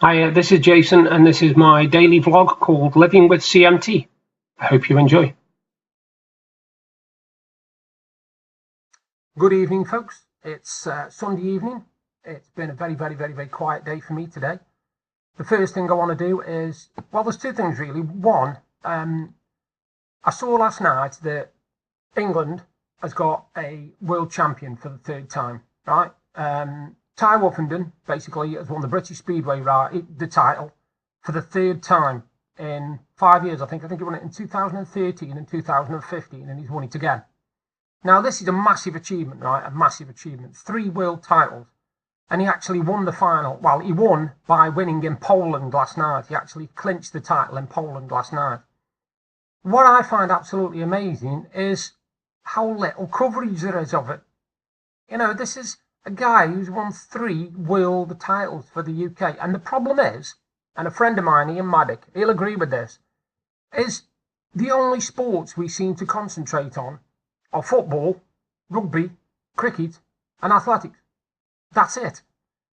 Hi, this is Jason, and this is my daily vlog called Living with CMT. I hope you enjoy. Good evening, folks. It's Sunday evening. It's been a very quiet day for me today. The first thing I want to do is, well, there's two things really. One, I saw last night that England has got a world champion for the third time, right? Woffendden basically has won the British Speedway the title for the third time in 5 years. I think he won it in 2013 and 2015, and he's won it again. Now this is a massive achievement, right? A massive achievement. 3 world titles, and he actually won the final. Well, he won by winning in Poland last night. He actually clinched the title in Poland last night. What I find absolutely amazing is how little coverage there is of it. You know, this is a guy who's won 3 world titles for the UK. And the problem is, and a friend of mine, Ian Maddock, he'll agree with this, is the only sports we seem to concentrate on are football, rugby, cricket, and athletics. That's it.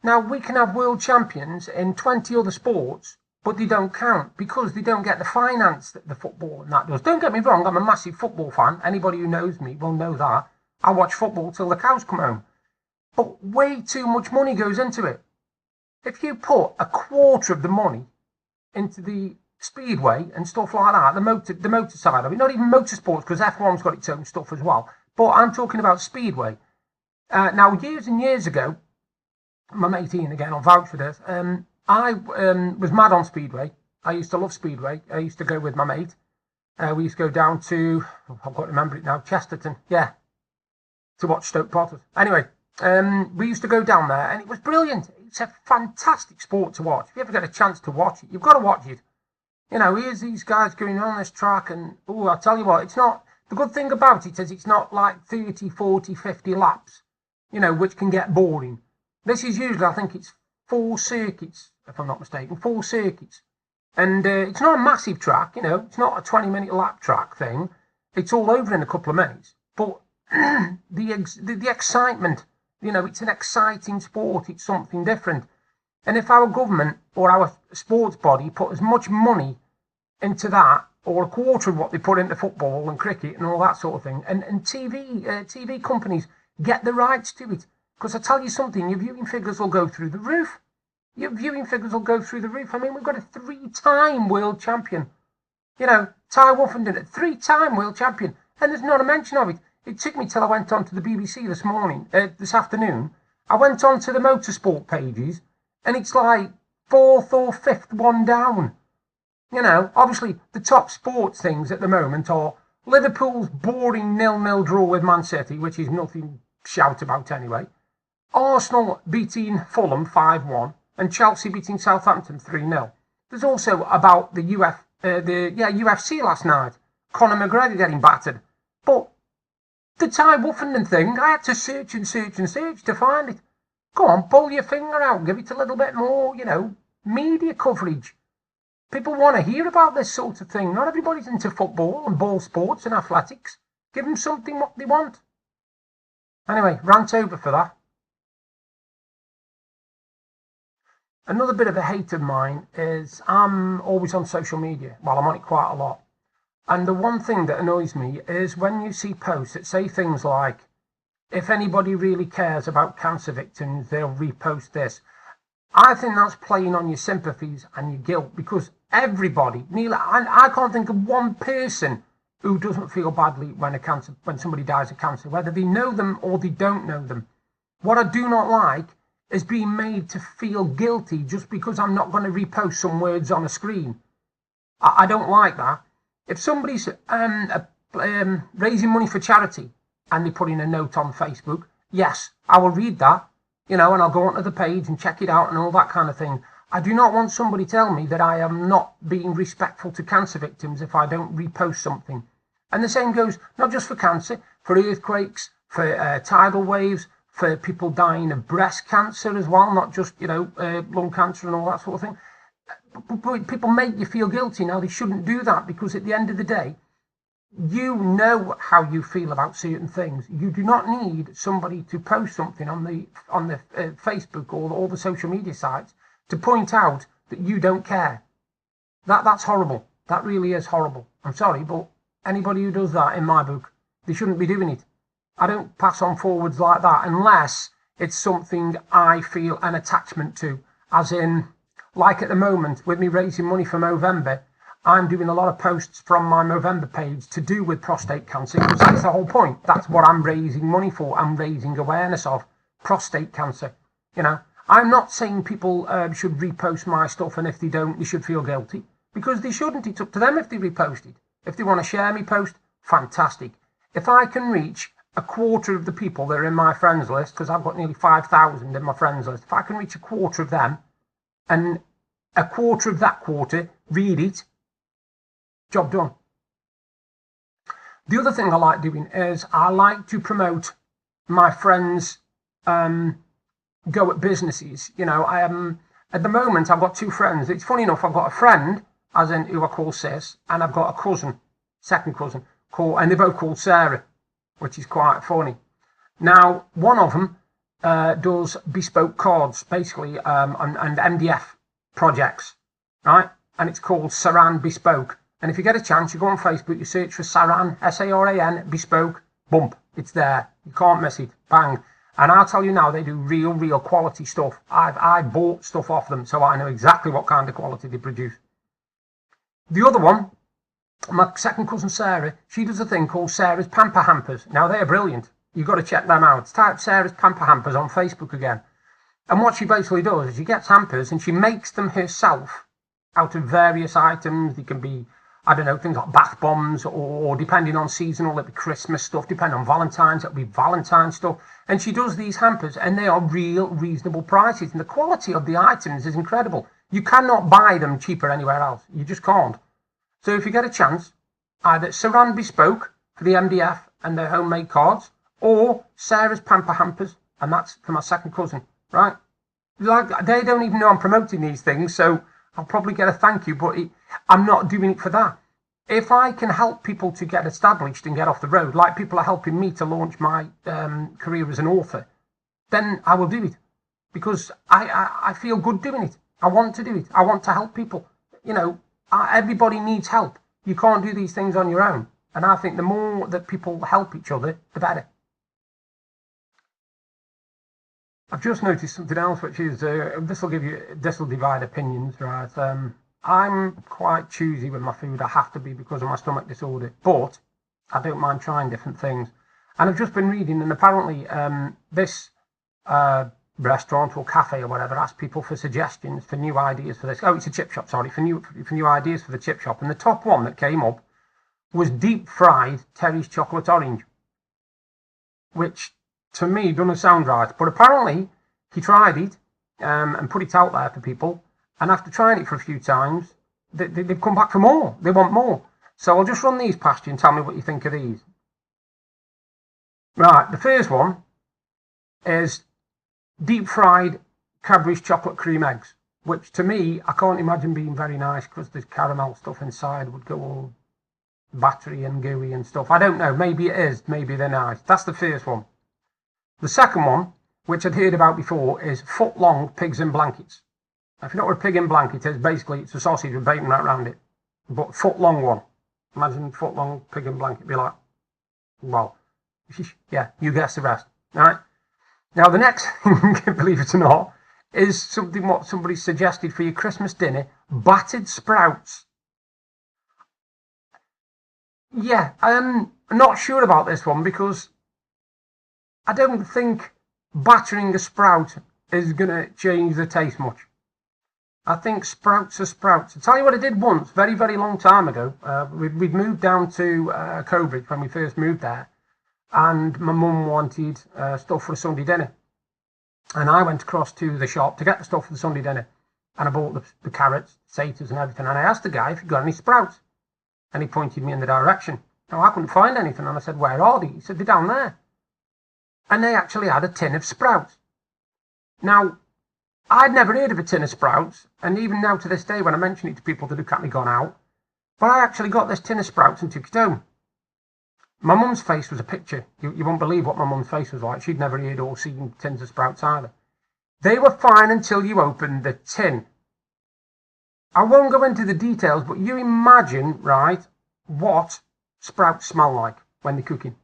Now, we can have world champions in 20 other sports, but they don't count because they don't get the finance that the football and that does. Don't get me wrong, I'm a massive football fan. Anybody who knows me will know that. I watch football till the cows come home. But way too much money goes into it. If you put a quarter of the money into the speedway and stuff like that, the motor side of it, not even motorsports, because F1's got its own stuff as well, but I'm talking about speedway. Now, years and years ago, my mate Ian, again, I'll vouch for this, I was mad on speedway. I used to love speedway. I used to go with my mate. We used to go down to, I've got to remember it now, Chesterton, yeah, to watch Stoke Potters. Anyway, we used to go down there, and it was brilliant. It's a fantastic sport to watch. If you ever get a chance to watch it, you've got to watch it. You know, here's these guys going on this track, and I'll tell you what, it's not, the good thing about it is it's not like 30, 40, 50 laps, you know, which can get boring. This is usually, I think it's 4 circuits, if I'm not mistaken, 4 circuits. And it's not a massive track, you know, it's not a 20-minute lap track thing. It's all over in a couple of minutes. But the excitement, you know, it's an exciting sport. It's something different. And if our government or our sports body put as much money into that, or a quarter of what they put into football and cricket and all that sort of thing, and TV companies get the rights to it, because I tell you something, your viewing figures will go through the roof. Your viewing figures will go through the roof. I mean, we've got a 3-time world champion. You know, Woffendden, a 3-time world champion, and there's not a mention of it. It took me till I went on to the BBC this afternoon. I went on to the motorsport pages, and it's like 4th or 5th one down. You know, obviously, the top sports things at the moment are Liverpool's boring 0-0 draw with Man City, which is nothing to shout about anyway. Arsenal beating Fulham 5-1, and Chelsea beating Southampton 3-0. There's also about the UFC last night. Conor McGregor getting battered. But the Woffendden thing, I had to search to find it. Go on, pull your finger out, give it a little bit more, you know, media coverage. People want to hear about this sort of thing. Not everybody's into football and ball sports and athletics. Give them something what they want. Anyway, rant over for that. Another bit of a hate of mine is I'm always on social media. Well, I'm on it quite a lot. And the one thing that annoys me is when you see posts that say things like, if anybody really cares about cancer victims, they'll repost this. I think that's playing on your sympathies and your guilt, because everybody, I can't think of one person who doesn't feel badly when somebody dies of cancer, whether they know them or they don't know them. What I do not like is being made to feel guilty just because I'm not going to repost some words on a screen. I don't like that. If somebody's raising money for charity and they put in a note on Facebook, yes, I will read that, you know, and I'll go onto the page and check it out and all that kind of thing. I do not want somebody tell me that I am not being respectful to cancer victims if I don't repost something. And the same goes not just for cancer, for earthquakes, for tidal waves, for people dying of breast cancer as well, not just, you know, lung cancer and all that sort of thing. But people make you feel guilty. Now, they shouldn't do that, because at the end of the day, you know how you feel about certain things. You do not need somebody to post something on the Facebook or all the social media sites to point out that you don't care. That's horrible. That really is horrible. I'm sorry, but anybody who does that, in my book, they shouldn't be doing it. I don't pass on forwards like that unless it's something I feel an attachment to. As in, like at the moment, with me raising money for Movember, I'm doing a lot of posts from my Movember page to do with prostate cancer, because that's the whole point. That's what I'm raising money for. I'm raising awareness of prostate cancer. You know, I'm not saying people should repost my stuff, and if they don't, they should feel guilty, because they shouldn't. It's up to them if they repost it. If they want to share me post, fantastic. If I can reach a quarter of the people that are in my friends list, because I've got nearly 5,000 in my friends list, if I can reach a quarter of them, and a quarter of that quarter read it, job done. The other thing I like doing is I like to promote my friends' go at businesses. You know, at the moment I've got two friends. It's funny enough, I've got a friend, as in who I call Sis, and I've got a cousin, second cousin, and they're both called Sarah, which is quite funny. Now, one of them does bespoke cards, basically, and MDF projects, right? And it's called Saran Bespoke. And if you get a chance, you go on Facebook, you search for Saran, S-A-R-A-N, Bespoke, bump, it's there. You can't miss it, bang. And I'll tell you now, they do real quality stuff. I bought stuff off them, so I know exactly what kind of quality they produce. The other one, my second cousin Sarah, she does a thing called Sarah's Pamper Hampers. Now, they're brilliant. You've got to check them out. Type Sarah's Pamper Hampers on Facebook again. And what she basically does is she gets hampers and she makes them herself out of various items. They can be, I don't know, things like bath bombs, or depending on seasonal, it'll be Christmas stuff. Depending on Valentine's, it'll be Valentine's stuff. And she does these hampers, and they are real reasonable prices. And the quality of the items is incredible. You cannot buy them cheaper anywhere else. You just can't. So if you get a chance, either Saran Bespoke for the MDF and the homemade cards, or Sarah's Pamper Hampers, and that's for my second cousin, right? Like, they don't even know I'm promoting these things, so I'll probably get a thank you, but I'm not doing it for that. If I can help people to get established and get off the road, like people are helping me to launch my career as an author, then I will do it, because I feel good doing it. I want to do it. I want to help people. You know, everybody needs help. You can't do these things on your own. And I think the more that people help each other, the better. I've just noticed something else, which is this will divide opinions, right? I'm quite choosy with my food. I have to be, because of my stomach disorder, but I don't mind trying different things. And I've just been reading, and apparently this restaurant or cafe or whatever asked people for suggestions for new ideas for this. Oh, it's a chip shop, sorry, for new ideas for the chip shop. And the top one that came up was deep fried Terry's chocolate orange, which to me doesn't sound right. But apparently he tried it and put it out there for people. And after trying it for a few times, they've come back for more. They want more. So I'll just run these past you and tell me what you think of these. Right, the first one is deep fried Cadbury's chocolate cream eggs, which to me, I can't imagine being very nice, because there's caramel stuff inside, would go all battery and gooey and stuff. I don't know, maybe it is, maybe they're nice. That's the first one. The second one, which I'd heard about before, is foot-long pigs in blankets. If you know what a pig in blanket is, basically it's a sausage with bacon right around it, but foot-long one. Imagine foot-long pig in blanket, be like, well, yeah, you guess the rest. All right. Now the next thing, believe it or not, is something what somebody suggested for your Christmas dinner: battered sprouts. Yeah, I'm not sure about this one, because I don't think battering a sprout is going to change the taste much. I think sprouts are sprouts. I'll tell you what I did once, very long time ago. We'd moved down to Cobridge when we first moved there, and my mum wanted stuff for a Sunday dinner. And I went across to the shop to get the stuff for the Sunday dinner, and I bought the carrots, potatoes and everything, and I asked the guy if he'd got any sprouts, and he pointed me in the direction. Now, I couldn't find anything, and I said, where are they? He said, they're down there. And they actually had a tin of sprouts. Now, I'd never heard of a tin of sprouts, and even now to this day, when I mention it to people, they look at me gone out. But I actually got this tin of sprouts and took it home. My mum's face was a picture. You won't believe what my mum's face was like. She'd never heard or seen tins of sprouts either. They were fine until you opened the tin. I won't go into the details, but you imagine, right, what sprouts smell like when they're cooking.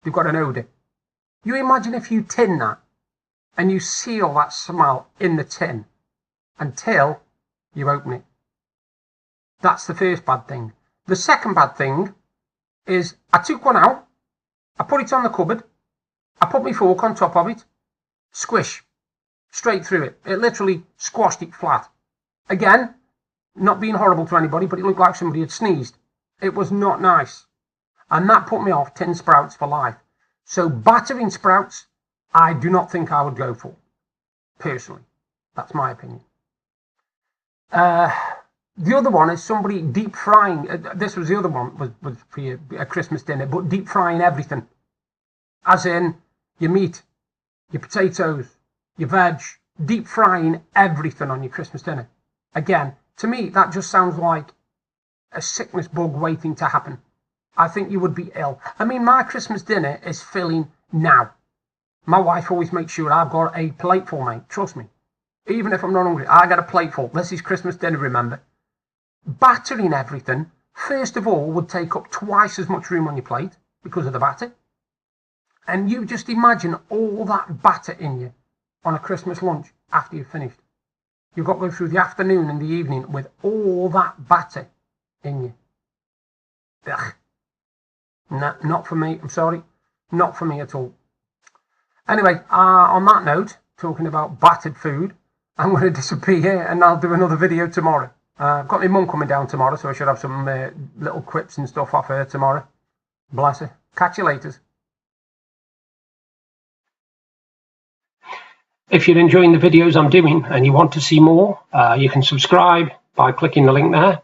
They've got an odour. You imagine if you tin that and you seal that smell in the tin until you open it. That's the first bad thing. The second bad thing is I took one out, I put it on the cupboard, I put my fork on top of it, squish, straight through it. It literally squashed it flat. Again, not being horrible to anybody, but it looked like somebody had sneezed. It was not nice. And that put me off tin sprouts for life. So battering sprouts, I do not think I would go for, personally. That's my opinion. The other one is somebody deep frying. This was the other one, was for a Christmas dinner, but deep frying everything. As in your meat, your potatoes, your veg, deep frying everything on your Christmas dinner. Again, to me, that just sounds like a sickness bug waiting to happen. I think you would be ill. I mean, my Christmas dinner is filling now. My wife always makes sure I've got a plateful, mate. Trust me. Even if I'm not hungry, I got a plateful. This is Christmas dinner, remember. Battering everything, first of all, would take up twice as much room on your plate because of the batter. And you just imagine all that batter in you on a Christmas lunch after you've finished. You've got to go through the afternoon and the evening with all that batter in you. Ugh. No, not for me. I'm sorry. Not for me at all. Anyway, on that note, talking about battered food, I'm going to disappear and I'll do another video tomorrow. I've got my mum coming down tomorrow, so I should have some little quips and stuff off her tomorrow. Bless her. Catch you later. If you're enjoying the videos I'm doing and you want to see more, you can subscribe by clicking the link there.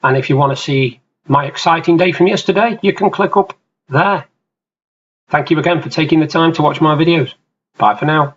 And if you want to see my exciting day from yesterday, you can click up there. Thank you again for taking the time to watch my videos. Bye for now.